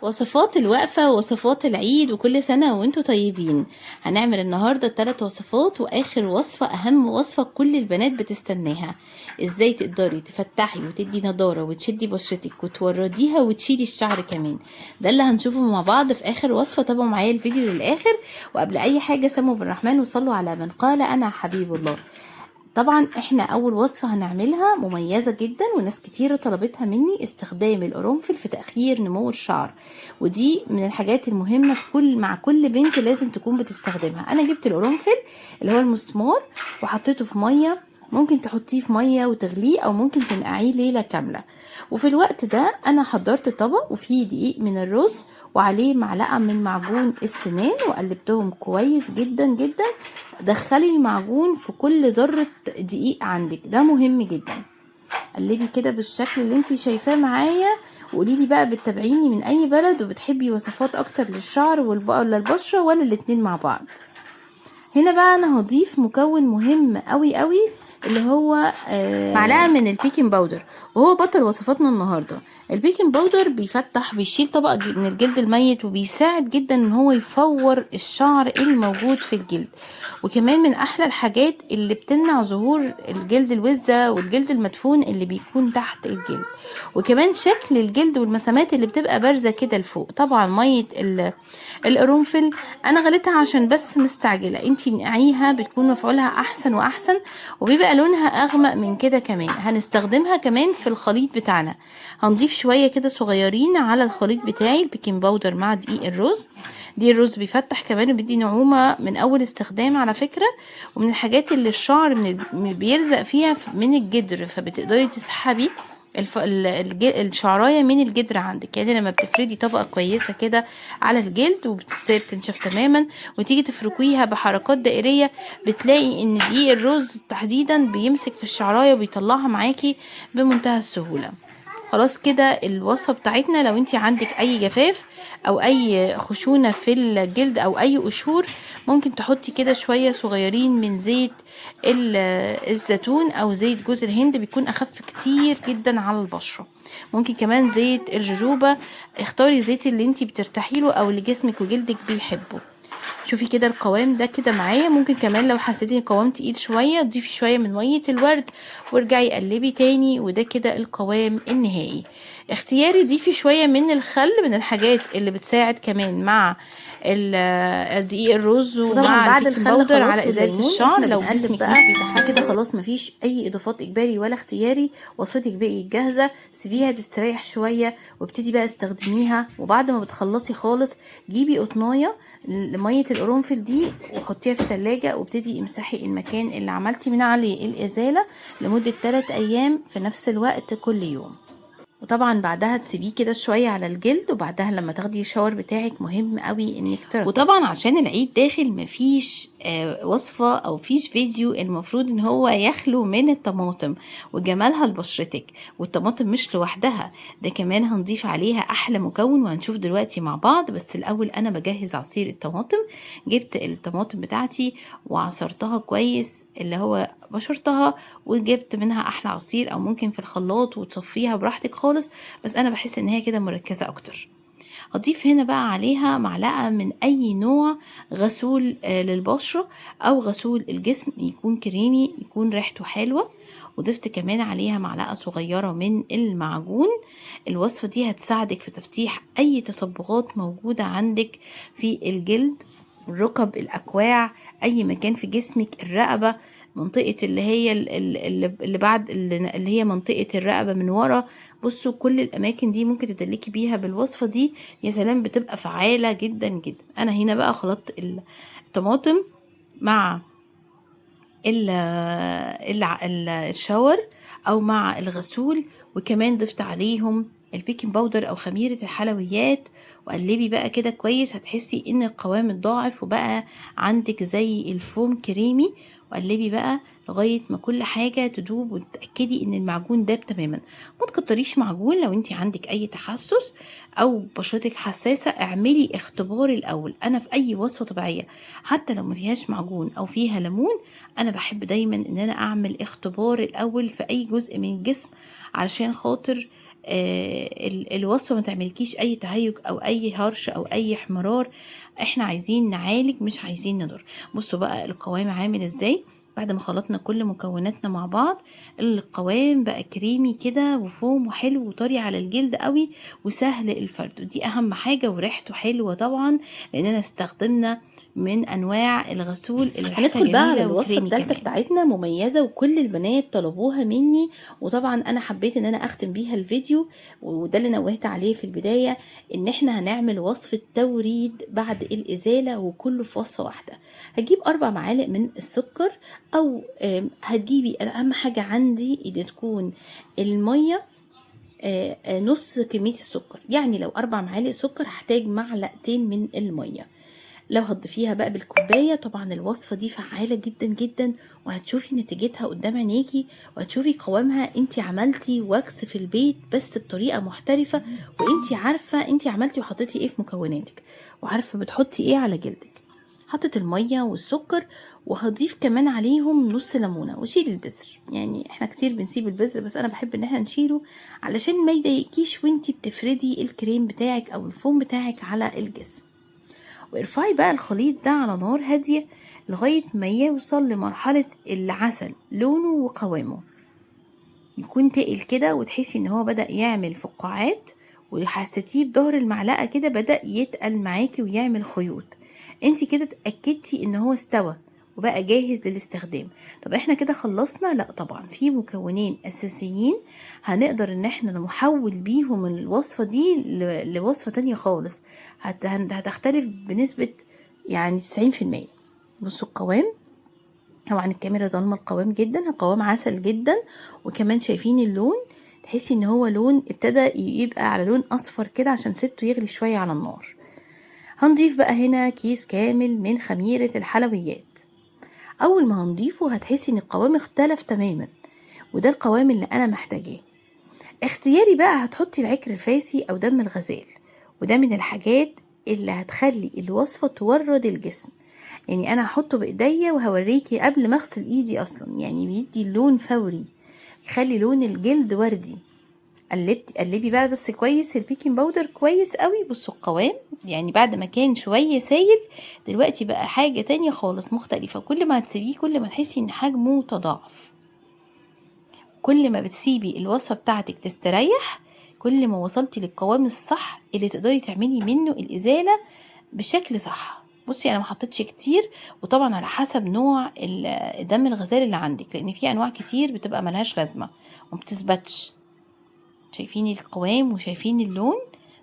وصفات الوقفة ووصفات العيد وكل سنة وانتوا طيبين. هنعمل النهاردة 3 وصفات، واخر وصفة اهم وصفة كل البنات بتستناها. ازاي تقدري تفتحي وتدي نضارة وتشدي بشرتك وتورديها وتشيلي الشعر كمان. ده اللي هنشوفه مع بعض في اخر وصفة. تابعوا معايا الفيديو للاخر. وقبل اي حاجة سموا بالرحمن وصلوا على من قال انا حبيب الله. طبعا احنا اول وصفة هنعملها مميزة جدا وناس كتير طلبتها مني، استخدام القرنفل في تأخير نمو الشعر. ودي من الحاجات المهمة في مع كل بنت لازم تكون بتستخدمها. انا جبت القرنفل اللي هو المسمار وحطيته في مية، ممكن تحطيه في مية وتغليه او ممكن تنقعيه ليلة كاملة. وفي الوقت ده انا حضرت طبق وفيه دقيق من الرز وعليه معلقة من معجون السنان وقلبتهم كويس جدا جدا. دخلي المعجون في كل ذرة دقيق عندك، ده مهم جدا. قلبي كده بالشكل اللي انتي شايفاه معايا، وقوليلي بقى بتتابعيني من اي بلد وبتحبي وصفات اكتر للشعر ولا البشرة ولا الاتنين مع بعض. هنا بقى انا هضيف مكون مهم قوي قوي اللي هو معلقه من البيكنج باودر، وهو بطل وصفاتنا النهارده. البيكنج باودر بيفتح، بيشيل طبقه من الجلد الميت، وبيساعد جدا ان هو يفور الشعر الموجود في الجلد. وكمان من احلى الحاجات اللي بتمنع ظهور الجلد الوزه والجلد المدفون اللي بيكون تحت الجلد. وكمان شكل الجلد والمسامات اللي بتبقى بارزه كده لفوق. طبعا ميه القرنفل انا غليتها عشان بس مستعجله، انتي نقعيها بتكون مفعولها احسن واحسن، وبيبقى لونها اغمق من كده. كمان هنستخدمها كمان في الخليط بتاعنا. هنضيف شويه كده صغيرين على الخليط بتاعي البيكنج باودر مع دقيق الرز. دي الرز بيفتح كمان وبيدي نعومه من اول استخدام على فكره، ومن الحاجات اللي الشعر بيلزق فيها من الجدر، فبتقدري تسحبي الشعرايه من الجدر عندك. يعني لما بتفردي طبقه كويسه كده على الجلد وبتسيب تنشف تماما وتيجي تفركيها بحركات دائريه، بتلاقي ان دقيق الرز تحديدا بيمسك في الشعرايه وبيطلعها معاكي بمنتهى السهوله. خلاص كده الوصفة بتاعتنا. لو انتي عندك اي جفاف او اي خشونة في الجلد او اي قشور، ممكن تحطي كده شوية صغيرين من زيت الزيتون او زيت جوز الهند، بيكون اخف كتير جدا على البشرة. ممكن كمان زيت الجوجوبا، اختاري الزيت اللي انتي بترتاحي له او اللي جسمك وجلدك بيحبه. شوفي كده القوام ده كده معايا. ممكن كمان لو حسيتي القوام تقيل شويه تضيفي شويه من ميه الورد وارجعي قلبي تاني، وده كده القوام النهائي. اختياري ضيفي شويه من الخل، من الحاجات اللي بتساعد كمان مع دقيق الرز ومع بعد البيكنج الخل باودر خلاص على ازاله والليمون الشعر احنا لو بنقلب جسمك بقى مش كده. بيتحسس. خلاص مفيش اي اضافات اجباري ولا اختياري، وصفتك بقت جاهزه، سيبيها تستريح شويه وابتدي بقى استخدميها. وبعد ما بتخلصي خالص جيبي قطنايه لميه القرنفل دي وحطيها في التلاجة، وابتدي امسحي المكان اللي عملتي من عليه الازاله لمده 3 ايام في نفس الوقت كل يوم. وطبعا بعدها تسيبيه كده شويه على الجلد، وبعدها لما تاخدي الشاور بتاعك مهم قوي انك ترطبي. وطبعا عشان العيد داخل مفيش وصفه او فيش فيديو المفروض ان هو يخلو من الطماطم وجمالها لبشرتك. والطماطم مش لوحدها، ده كمان هنضيف عليها احلى مكون وهنشوف دلوقتي مع بعض. بس الاول انا بجهز عصير الطماطم. جبت الطماطم بتاعتي وعصرتها كويس، اللي هو بشرتها، وجبت منها احلى عصير، او ممكن في الخلاط وتصفيها براحتك خالص، بس انا بحس ان هي كده مركزة اكتر. هضيف هنا بقى عليها معلقة من اي نوع غسول للبشرة او غسول الجسم، يكون كريمي يكون ريحته حلوة. وضفت كمان عليها معلقة صغيرة من المعجون. الوصفة دي هتساعدك في تفتيح اي تصبغات موجودة عندك في الجلد، الركب، الاكواع، اي مكان في جسمك، الرقبة، منطقة اللي هي اللي بعد اللي هي منطقة الرقبة من ورا. بصوا كل الاماكن دي ممكن تدلكي بيها بالوصفة دي. يا سلام، بتبقى فعالة جدا جدا. انا هنا بقى خلطت الطماطم مع الشاور او مع الغسول، وكمان ضفت عليهم البيكنج باودر او خميرة الحلويات، وقلبي بقى كده كويس. هتحسي ان القوام اتضاعف وبقى عندك زي الفوم كريمي. وقلبي بقى لغاية ما كل حاجة تدوب وتتأكدي ان المعجون داب تماما. ما تكتريش معجون. لو انت عندك اي تحسس او بشرتك حساسة اعملي اختبار الاول. انا في اي وصفة طبيعية حتى لو ما فيهاش معجون او فيها ليمون، انا بحب دايما ان انا اعمل اختبار الاول في اي جزء من الجسم علشان خاطر الوصفة ما تعملكيش اي تهيج او اي هرش او اي احمرار. احنا عايزين نعالج مش عايزين نضر. بصوا بقى القوام عامل ازاي بعد ما خلطنا كل مكوناتنا مع بعض. القوام بقى كريمي كده وفوم وحلو وطري على الجلد قوي وسهل الفرد، ودي اهم حاجة. وريحته حلوة طبعا لاننا استخدمنا من انواع الغسول اللي ريحتها هندخل بقى على جميلة الوصفة وكريمي التالتة كمان. بتاعتنا، مميزة وكل البنات طلبوها مني، وطبعا انا حبيت ان انا اختم بيها الفيديو، وده اللي نوهت عليه في البداية، ان احنا هنعمل وصفة توريد بعد الازالة وكله في وصفة واحدة. هجيب 4 معالق من السكر، او هتجيبي اهم حاجة عندي ان تكون المية نص كمية السكر. يعني لو 4 معالق سكر هحتاج معلقتين من المية. لو هتضيفيها بقى بالكوباية، طبعا الوصفة دي فعالة جدا جدا، وهتشوفي نتيجتها قدام عينيكي، وهتشوفي قوامها. انتي عملتي واكس في البيت بس بطريقة محترفة، وانتي عارفة انتي عملتي وحطيتي ايه في مكوناتك، وعارفة بتحطي ايه على جلدك. حطت المية والسكر، وهضيف كمان عليهم نص ليمونة، وشيل البذر. يعني احنا كتير بنسيب البذر، بس انا بحب ان احنا نشيله علشان ما يضايقكيش وانتي بتفردي الكريم بتاعك او الفوم بتاعك على الجسم. وارفعي بقى الخليط ده على نار هادية لغاية ما يوصل لمرحلة العسل لونه وقوامه، يكون تقل كده وتحسي ان هو بدأ يعمل فقاعات، وحسيتيه بظهر المعلقة كده بدأ يتقل معاكي ويعمل خيوط. انت كده اتأكدتي ان هو استوى وبقى جاهز للاستخدام. طب احنا كده خلصنا؟ لا طبعا، في مكونين اساسيين هنقدر ان احنا نحول بيهم الوصفة دي لوصفة تانية خالص، هتختلف بنسبة يعني 90%. بصوا القوام، طبعا الكاميرا ظالمه القوام جدا، القوام عسل جدا، وكمان شايفين اللون، تحسي ان هو لون ابتدى يبقى على لون اصفر كده عشان سبته يغلي شويه على النار. هنضيف بقى هنا كيس كامل من خميره الحلويات. اول ما هنضيفه هتحسي ان القوام اختلف تماما، وده القوام اللي انا محتاجاه. اختياري بقى هتحطي العكر الفاسي او دم الغزال، وده من الحاجات اللي هتخلي الوصفه تورد الجسم. يعني انا هحطه بايديا وهوريكي قبل ما اغسل ايدي اصلا، يعني بيدي اللون فوري، يخلي لون الجلد وردي. قلبي بقى بس كويس البيكنج باودر كويس قوي. بصوا القوام، يعني بعد ما كان شويه سايل دلوقتي بقى حاجه تانية خالص مختلفه. كل ما هتسيبيه كل ما تحسي ان حجمه تضاعف. كل ما بتسيبي الوصفه بتاعتك تستريح كل ما وصلتي للقوام الصح اللي تقدري تعملي منه الازاله بشكل صح. بصي انا ما حطيتش كتير، وطبعا على حسب نوع دم الغزال اللي عندك، لان في انواع كتير بتبقى ملهاش لازمه ومبتثبتش. شايفين القوام وشايفين اللون؟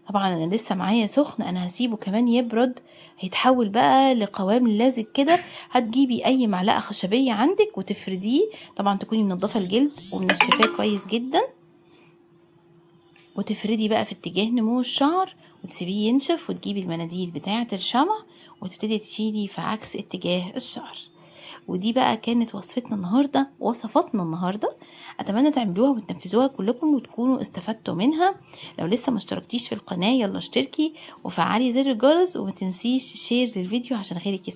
طبعا انا لسه معايا سخن، انا هسيبه كمان يبرد، هيتحول بقى لقوام لازج كده. هتجيبي اي معلقه خشبيه عندك وتفرديه، طبعا تكوني منضفه الجلد ومنشفاه كويس جدا، وتفردي بقى في اتجاه نمو الشعر وتسيبيه ينشف، وتجيبي المناديل بتاعة الشمع وتبتدي تشيلي في عكس اتجاه الشعر. ودي بقى كانت وصفتنا النهاردة، وصفاتنا النهاردة. اتمنى تعملوها وتنفذوها كلكم وتكونوا استفدتوا منها. لو لسه ما اشتركتيش في القناة يلا اشتركي وفعلي زر الجرس، وما تنسيش شير للفيديو عشان غيرك